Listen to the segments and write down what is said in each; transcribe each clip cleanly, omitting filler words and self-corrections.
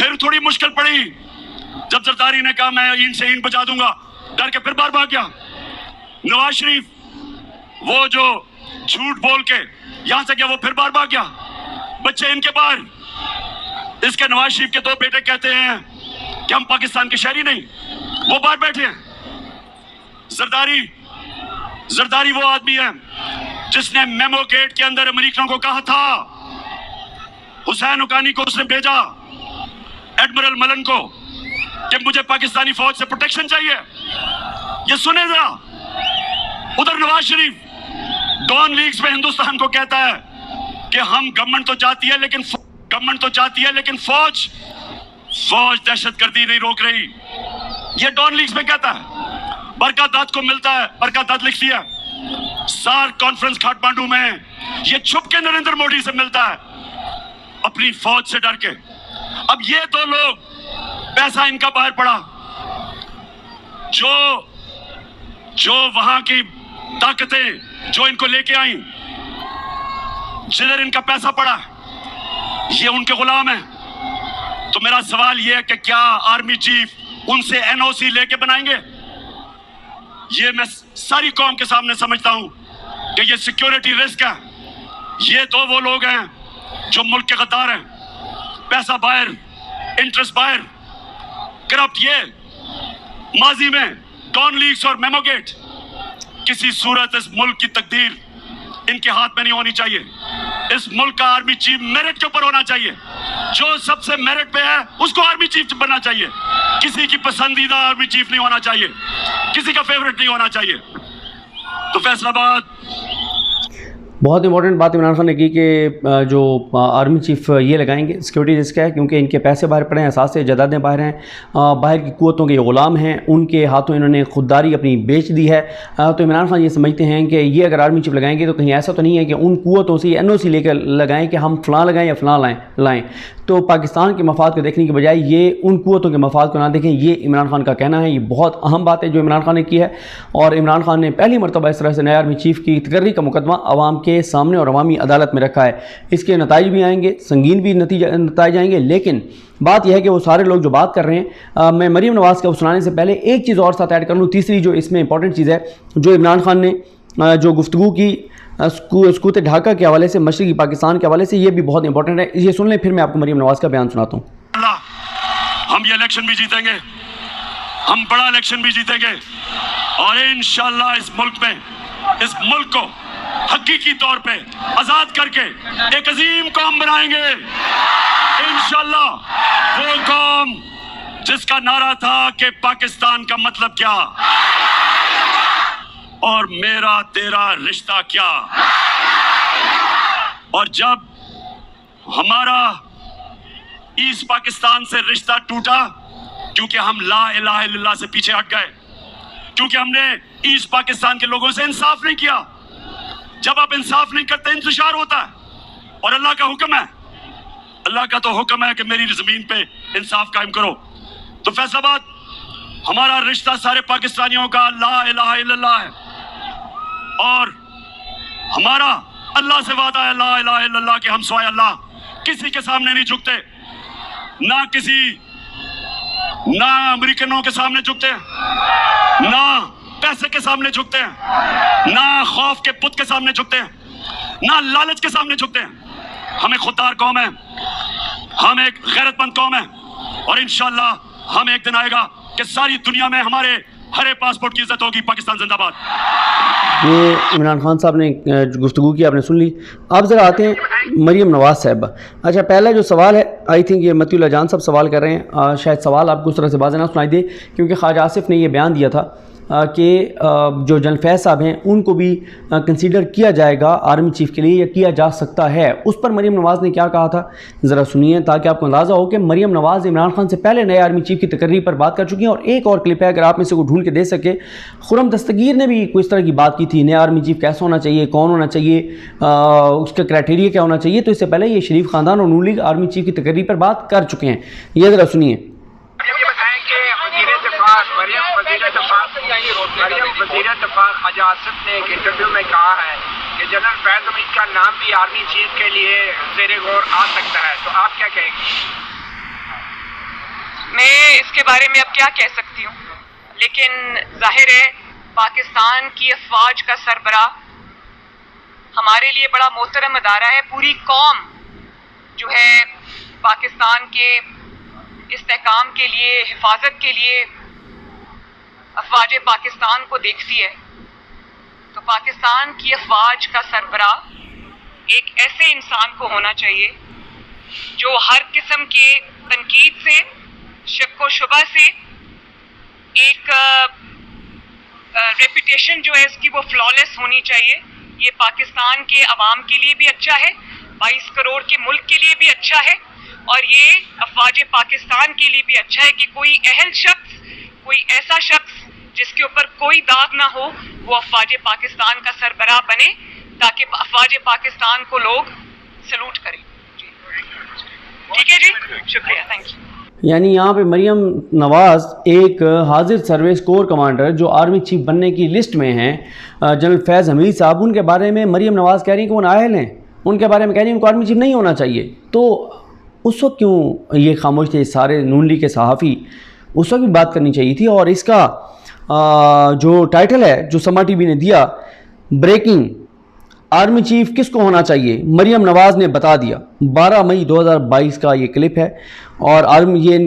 پھر تھوڑی مشکل پڑی جب زرداری نے کہا میں اینٹ سے اینٹ بچا دوں گا, ڈر کے پھر بار بھاگ گیا. نواز شریف وہ جو جھوٹ بول کے یہاں سے گیا وہ پھر بار بھاگ گیا. بچے ان کے باہر, اس کے نواز شریف کے 2 بیٹے کہتے ہیں کہ ہم پاکستان کے شہری نہیں, وہ باہر بیٹھے ہیں. زرداری وہ آدمی ہے جس نے میمو گیٹ کے اندر امریکنوں کو کہا تھا, حسین حقانی کو اس نے بھیجا, ایڈمرل ملن کو, کہ مجھے پاکستانی فوج سے پروٹیکشن چاہیے. یہ سنے ذرا, ادھر نواز شریف ڈان لیگز میں ہندوستان کو کہتا ہے کہ ہم گورنمنٹ تو چاہتی ہے لیکن فوج دہشت گردی نہیں روک رہی. یہ ڈان لیگز میں کہتا ہے. برکت دت کو ملتا ہے, برکت دت لکھتی ہے سارک کانفرنس کھاٹمانڈو میں, یہ چھپ کے نریندر موڈی سے ملتا ہے اپنی فوج سے ڈر کے. اب یہ 2 لوگ, پیسہ ان کا باہر پڑا, جو وہاں کی طاقتیں جو ان کو لے کے آئیں, جدھر ان کا پیسہ پڑا, یہ ان کے غلام ہیں. تو میرا سوال یہ ہے کہ کیا آرمی چیف ان سے NOC لے کے بنائیں گے؟ یہ میں ساری قوم کے سامنے سمجھتا ہوں کہ یہ سیکیورٹی رسک ہے. یہ 2 وہ لوگ ہیں جو ملک کے غدار ہیں, پیسہ باہر, انٹرسٹ باہر, کرپٹ. یہ ماضی میں ڈان لیگز اور میمو گیٹ, کسی صورت اس ملک کی تقدیر ان کے ہاتھ میں نہیں ہونی چاہیے. اس ملک کا آرمی چیف میرٹ کے اوپر ہونا چاہیے. جو سب سے میرٹ پہ ہے اس کو آرمی چیف بننا چاہیے. کسی کی پسندیدہ آرمی چیف نہیں ہونا چاہیے, کسی کا فیورٹ نہیں ہونا چاہیے. تو فیصل آباد بہت امپورٹنٹ بات عمران خان نے کی کہ جو آرمی چیف یہ لگائیں گے سیکورٹی رسک ہے, کیونکہ ان کے پیسے باہر پڑے ہیں, اثاثے جائیدادیں باہر ہیں, باہر کی قوتوں کے یہ غلام ہیں, ان کے ہاتھوں انہوں نے خودداری اپنی بیچ دی ہے. تو عمران خان یہ سمجھتے ہیں کہ یہ اگر آرمی چیف لگائیں گے تو کہیں ایسا تو نہیں ہے کہ ان قوتوں سے NOC لے کر لگائیں کہ ہم فلاں لگائیں یا فلاں لائیں. تو پاکستان کے مفاد کو دیکھنے کے بجائے یہ ان قوتوں کے مفاد کو نہ دیکھیں, یہ عمران خان کا کہنا ہے. یہ بہت اہم بات ہے جو عمران خان نے کی ہے, اور عمران خان نے پہلی مرتبہ اس طرح سے نئے آرمی چیف کی تقرری کا مقدمہ عوام کے سامنے اور عوامی عدالت میں رکھا ہے. اس کے نتائج بھی آئیں گے, سنگین بھی نتائج آئیں گے, لیکن بات یہ ہے کہ وہ سارے لوگ جو بات کر رہے ہیں, میں مریم نواز کا سنانے سے پہلے ایک چیز اور ساتھ ایڈ کر لوں. تیسری جو اس میں امپورٹنٹ چیز ہے, جو عمران خان نے جو گفتگو کی سکوت ڈھاکہ کے حوالے سے, مشرقی پاکستان کے حوالے سے, یہ بھی بہت امپورٹنٹ ہے. یہ سن لیں, پھر میں آپ کو مریم نواز کا بیان سناتا ہوں. ہم یہ الیکشن بھی جیتیں گے, ہم بڑا الیکشن بھی جیتیں گے, اور انشاءاللہ اس ملک کو حقیقی طور پہ آزاد کر کے ایک عظیم قوم بنائیں گے انشاءاللہ. وہ قوم جس کا نعرہ تھا کہ پاکستان کا مطلب کیا اور میرا تیرا رشتہ کیا. اور جب ہمارا ایسٹ پاکستان سے رشتہ ٹوٹا, کیونکہ ہم لا الہ الا اللہ سے پیچھے ہٹ گئے, کیونکہ ہم نے ایسٹ پاکستان کے لوگوں سے انصاف نہیں کیا. جب آپ انصاف نہیں کرتے انتشار ہوتا ہے, اور اللہ کا حکم ہے, اللہ کا تو حکم ہے کہ میری زمین پہ انصاف قائم کرو. تو فیصل آباد ہمارا رشتہ سارے پاکستانیوں کا لا الہ الا اللہ ہے, اور ہمارا اللہ سے وعدہ ہے لا الہ الا اللہ کہ ہم سوائے اللہ کسی کے سامنے نہیں جھکتے, نہ امریکنوں کے سامنے جھکتے ہیں, نہ پیسے کے سامنے جھکتے ہیں, نہ خوف کے بت کے سامنے جھکتے ہیں, نہ لالچ کے سامنے جھکتے ہیں. ہم ایک خوددار قوم ہے, ہم ایک غیرت مند قوم ہے, اور انشاءاللہ ہم ایک دن آئے گا کہ ساری دنیا میں ہمارے ہرے پاسپورٹ کی عزت ہوگی. پاکستان زندہ باد. یہ عمران خان صاحب نے گفتگو کی, آپ نے سن لی. آپ ذرا آتے ہیں مریم نواز صاحبہ. اچھا, پہلا جو سوال ہے, آئی تھنک یہ متی اللہ جان صاحب سوال کر رہے ہیں, شاید سوال آپ کو اس طرح سے واضح نہ سنائی دے, کیونکہ خواجہ آصف نے یہ بیان دیا تھا کہ جو جنرل فیض صاحب ہیں ان کو بھی کنسیڈر کیا جائے گا آرمی چیف کے لیے, یا کیا جا سکتا ہے. اس پر مریم نواز نے کیا کہا تھا ذرا سنیے, تاکہ آپ کو اندازہ ہو کہ مریم نواز عمران خان سے پہلے نئے آرمی چیف کی تقرری پر بات کر چکی ہیں. اور ایک اور کلپ ہے, اگر آپ میں سے کو ڈھونڈ کے دے سکے, خرم دستگیر نے بھی کوئی اس طرح کی بات کی تھی, نیا آرمی چیف کیسا ہونا چاہیے, کون ہونا چاہیے, اس کا کرائٹیریا کیا ہونا چاہیے. تو اس سے پہلے یہ شریف خاندان اور نون لیگ آرمی چیف کی تقرری پر بات کر چکے ہیں. یہ ذرا سنیے. وزیر دفاع خواجہ آصف نے ایک انٹرویو میں کہا ہے کہ جنرل فیض حمید کا نام بھی آرمی چیف کے لیے زیر غور آ سکتا ہے, تو آپ کیا کہیں گے؟ اس کے بارے میں اب کیا کہہ سکتی ہوں، لیکن ظاہر ہے پاکستان کی افواج کا سربراہ ہمارے لیے بڑا محترم ادارہ ہے. پوری قوم جو ہے پاکستان کے استحکام کے لیے، حفاظت کے لیے افواج پاکستان کو دیکھتی ہے. تو پاکستان کی افواج کا سربراہ ایک ایسے انسان کو ہونا چاہیے جو ہر قسم کے تنقید سے، شک و شبہ سے، ایک ریپوٹیشن جو ہے اس کی وہ فلالیس ہونی چاہیے. یہ پاکستان کے عوام کے لیے بھی اچھا ہے، 22 کروڑ کے ملک کے لیے بھی اچھا ہے، اور یہ افواج پاکستان کے لیے بھی اچھا ہے کہ کوئی اہل شخص، کوئی ایسا شخص جس کے اوپر کوئی داغ نہ ہو وہ افواج پاکستان کا سربراہ بنے، تاکہ افواج پاکستان کو لوگ سلوٹ کریں. ٹھیک ہے جی، شکریہ، تھینک یو. یعنی یہاں پہ مریم نواز ایک حاضر سروس کور کمانڈر جو آرمی چیف بننے کی لسٹ میں ہیں، جنرل فیض حمید صاحب، ان کے بارے میں مریم نواز کہہ رہی ہیں کہ وہ نااہل ہیں، ان کے بارے میں کہہ رہی ہیں ان کو آرمی چیف نہیں ہونا چاہیے. تو اس وقت کیوں یہ خاموش تھے سارے نون لیگ کے صحافی؟ اس وقت بھی بات کرنی چاہیے تھی. اور اس کا جو ٹائٹل ہے جو سما ٹی وی نے دیا، بریکنگ، آرمی چیف کس کو ہونا چاہیے، مریم نواز نے بتا دیا. 12 مئی 2022 کا یہ کلپ ہے، اور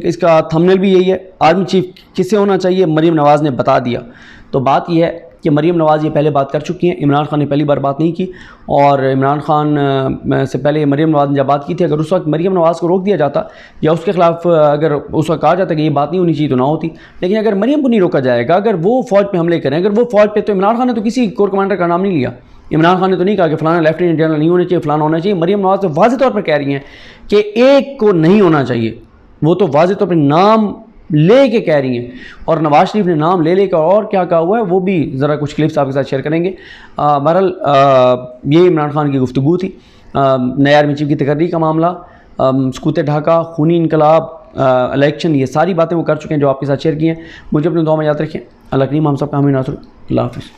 اس کا تھمبنیل بھی یہی ہے، آرمی چیف کس سے ہونا چاہیے، مریم نواز نے بتا دیا. تو بات یہ ہے کہ مریم نواز یہ پہلے بات کر چکی ہیں، عمران خان نے پہلی بار بات نہیں کی، اور عمران خان سے پہلے مریم نواز نے جب بات کی تھی، اگر اس وقت مریم نواز کو روک دیا جاتا یا اس کے خلاف اگر اس وقت کہا جاتا کہ یہ بات نہیں ہونی چاہیے تو نہ ہوتی. لیکن اگر مریم کو نہیں روکا جائے گا، اگر وہ فوج پہ حملے کریں، اگر وہ فوج پہ، تو عمران خان نے تو کسی کور کمانڈر کا نام نہیں لیا، عمران خان نے تو نہیں کہا کہ فلانا لیفٹیننٹ جنرل نہیں ہونا چاہیے، فلانا ہونا چاہیے. مریم نواز تو واضح طور پر کہہ رہی ہیں کہ ایک کو نہیں ہونا چاہیے، وہ تو واضح طور پر نام لے کے کہہ رہی ہیں. اور نواز شریف نے نام لے کر اور کیا کہا ہوا ہے وہ بھی ذرا کچھ کلپس آپ کے ساتھ شیئر کریں گے. بہرحال یہ عمران خان کی گفتگو تھی. نئے آرمی چیف کی تقرری کا معاملہ، سکوت ڈھاکہ، خونی انقلاب، الیکشن، یہ ساری باتیں وہ کر چکے ہیں جو آپ کے ساتھ شیئر کی ہیں. مجھے اپنی دعا میں یاد رکھیں. اللہ کریم ہم سب کا حامی ناصر. اللہ حافظ.